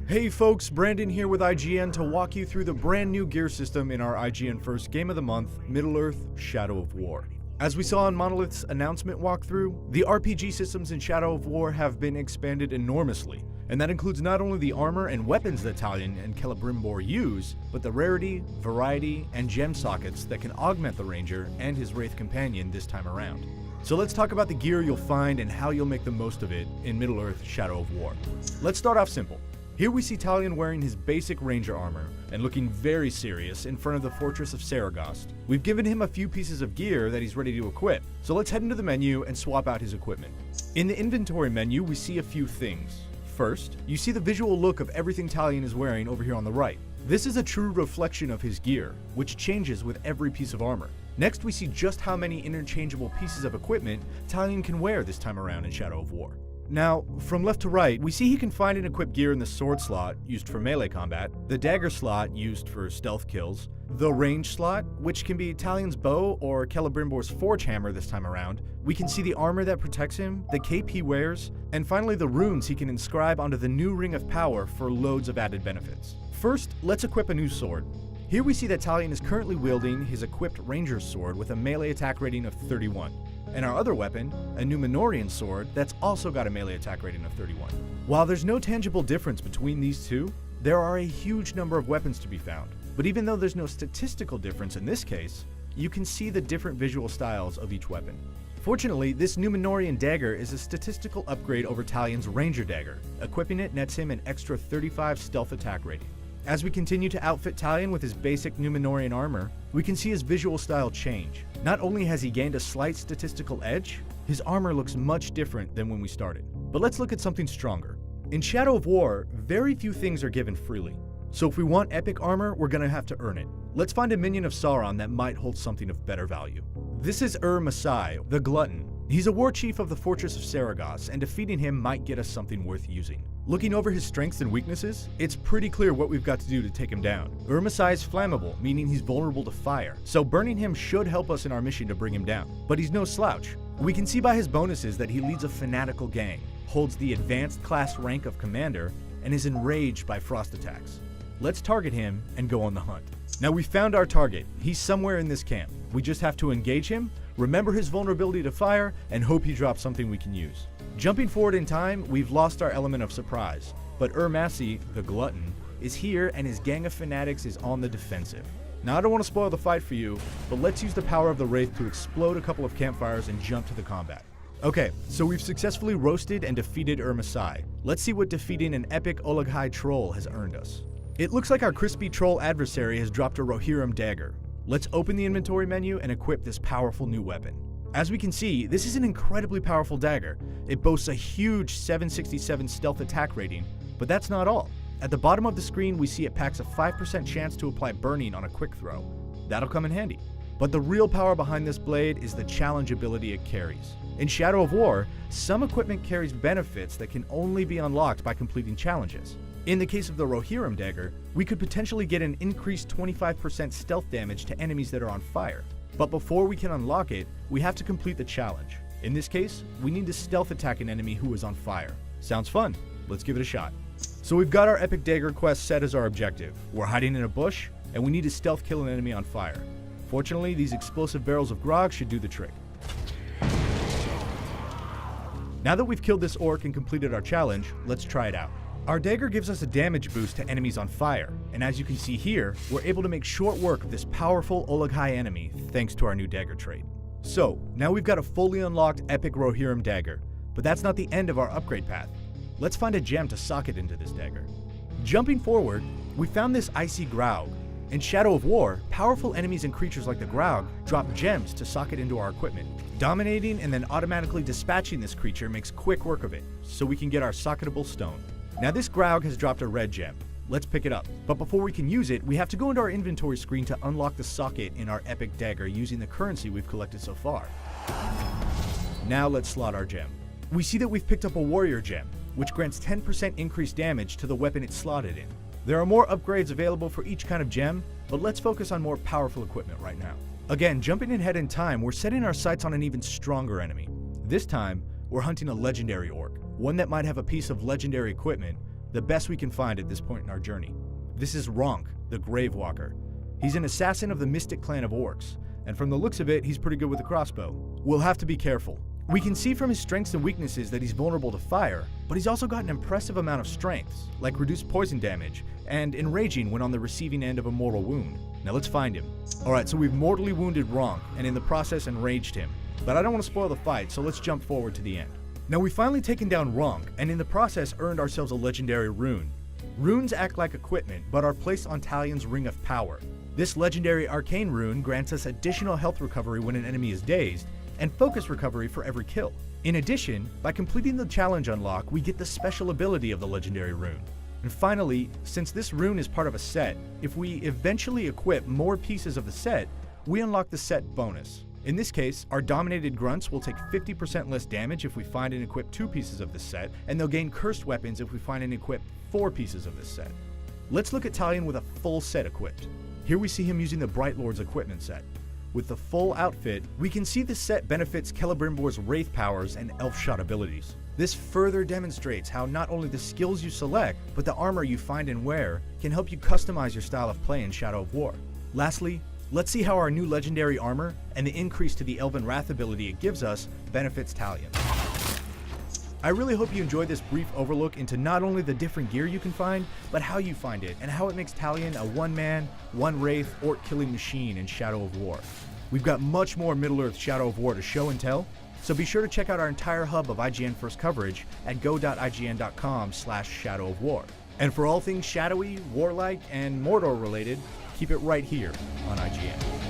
Hey folks, Brandon here with IGN to walk you through the brand new gear system in our IGN first game of the month, Middle-earth: Shadow of War. As we saw in Monolith's announcement walkthrough, the RPG systems in Shadow of War have been expanded enormously, and that includes not only the armor and weapons that Talion and Celebrimbor use, but the rarity, variety, and gem sockets that can augment the Ranger and his Wraith companion this time around. So let's talk about the gear you'll find and how you'll make the most of it in Middle-earth: Shadow of War. Let's start off simple. Here we see Talion wearing his basic ranger armor and looking very serious in front of the fortress of Saragost. We've given him a few pieces of gear that he's ready to equip, so let's head into the menu and swap out his equipment. In the inventory menu, we see a few things. First, you see the visual look of everything Talion is wearing over here on the right. This is a true reflection of his gear, which changes with every piece of armor. Next, we see just how many interchangeable pieces of equipment Talion can wear this time around in Shadow of War. Now, from left to right, we see he can find and equip gear in the sword slot, used for melee combat, the dagger slot, used for stealth kills, the range slot, which can be Talion's bow or Celebrimbor's forge hammer this time around. We can see the armor that protects him, the cape he wears, and finally the runes he can inscribe onto the new Ring of Power for loads of added benefits. First, let's equip a new sword. Here we see that Talion is currently wielding his equipped ranger's sword with a melee attack rating of 31. And our other weapon, a Numenorian sword, that's also got a melee attack rating of 31. While there's no tangible difference between these two, there are a huge number of weapons to be found. But even though there's no statistical difference in this case, you can see the different visual styles of each weapon. Fortunately, this Numenorian dagger is a statistical upgrade over Talion's ranger dagger. Equipping it nets him an extra 35 stealth attack rating. As we continue to outfit Talion with his basic Numenorian armor, we can see his visual style change. Not only has he gained a slight statistical edge, his armor looks much different than when we started. But let's look at something stronger. In Shadow of War, very few things are given freely. So if we want epic armor, we're gonna have to earn it. Let's find a minion of Sauron that might hold something of better value. This is Masai, the Glutton. He's a war chief of the fortress of Saragost, and defeating him might get us something worth using. Looking over his strengths and weaknesses, it's pretty clear what we've got to do to take him down. Masai is flammable, meaning he's vulnerable to fire, so burning him should help us in our mission to bring him down. But he's no slouch. We can see by his bonuses that he leads a fanatical gang, holds the advanced class rank of commander, and is enraged by frost attacks. Let's target him and go on the hunt. Now we've found our target. He's somewhere in this camp. We just have to engage him, remember his vulnerability to fire, and hope he drops something we can use. Jumping forward in time, we've lost our element of surprise, but Masai, the Glutton, is here and his gang of fanatics is on the defensive. Now I don't want to spoil the fight for you, but let's use the power of the Wraith to explode a couple of campfires and jump to the combat. Okay, so we've successfully roasted and defeated Masai. Let's see what defeating an epic Ologhai troll has earned us. It looks like our crispy troll adversary has dropped a Rohirrim dagger. Let's open the inventory menu and equip this powerful new weapon. As we can see, this is an incredibly powerful dagger. It boasts a huge 767 stealth attack rating, but that's not all. At the bottom of the screen, we see it packs a 5% chance to apply burning on a quick throw. That'll come in handy. But the real power behind this blade is the challenge ability it carries. In Shadow of War, some equipment carries benefits that can only be unlocked by completing challenges. In the case of the Rohirrim dagger, we could potentially get an increased 25% stealth damage to enemies that are on fire. But before we can unlock it, we have to complete the challenge. In this case, we need to stealth attack an enemy who is on fire. Sounds fun. Let's give it a shot. So we've got our epic dagger quest set as our objective. We're hiding in a bush, and we need to stealth kill an enemy on fire. Fortunately, these explosive barrels of grog should do the trick. Now that we've killed this orc and completed our challenge, let's try it out. Our dagger gives us a damage boost to enemies on fire, and as you can see here, we're able to make short work of this powerful Ologhai enemy thanks to our new dagger trait. So, now we've got a fully unlocked epic Rohirrim dagger, but that's not the end of our upgrade path. Let's find a gem to socket into this dagger. Jumping forward, we found this icy Graug. In Shadow of War, powerful enemies and creatures like the Graug drop gems to socket into our equipment. Dominating and then automatically dispatching this creature makes quick work of it, so we can get our socketable stone. Now this Graug has dropped a red gem. Let's pick it up. But before we can use it, we have to go into our inventory screen to unlock the socket in our epic dagger using the currency we've collected so far. Now let's slot our gem. We see that we've picked up a warrior gem, which grants 10% increased damage to the weapon it's slotted in. There are more upgrades available for each kind of gem, but let's focus on more powerful equipment right now. Again, jumping ahead in time, we're setting our sights on an even stronger enemy. This time, we're hunting a legendary orc, one that might have a piece of legendary equipment the best we can find at this point in our journey. This is Ronk, the Gravewalker. He's an assassin of the Mystic clan of orcs, and from the looks of it, he's pretty good with a crossbow. We'll have to be careful. We can see from his strengths and weaknesses that he's vulnerable to fire, but he's also got an impressive amount of strengths, like reduced poison damage, and enraging when on the receiving end of a mortal wound. Now let's find him. Alright, so we've mortally wounded Ronk, and in the process enraged him. But I don't want to spoil the fight, so let's jump forward to the end. Now we've finally taken down Ronk, and in the process earned ourselves a legendary rune. Runes act like equipment, but are placed on Talion's Ring of Power. This legendary arcane rune grants us additional health recovery when an enemy is dazed, and focus recovery for every kill. In addition, by completing the challenge unlock, we get the special ability of the legendary rune. And finally, since this rune is part of a set, if we eventually equip more pieces of the set, we unlock the set bonus. In this case, our dominated grunts will take 50% less damage if we find and equip 2 pieces of this set, and they'll gain cursed weapons if we find and equip 4 pieces of this set. Let's look at Talion with a full set equipped. Here we see him using the Bright Lord's equipment set. With the full outfit, we can see this set benefits Celebrimbor's Wraith powers and Elf Shot abilities. This further demonstrates how not only the skills you select, but the armor you find and wear can help you customize your style of play in Shadow of War. Lastly, let's see how our new legendary armor and the increase to the Elven Wrath ability it gives us benefits Talion. I really hope you enjoyed this brief overlook into not only the different gear you can find, but how you find it, and how it makes Talion a one-man, one-wraith, orc-killing machine in Shadow of War. We've got much more Middle-earth Shadow of War to show and tell, so be sure to check out our entire hub of IGN First coverage at go.ign.com/Shadow of War. And for all things shadowy, warlike, and Mordor related, keep it right here on IGN.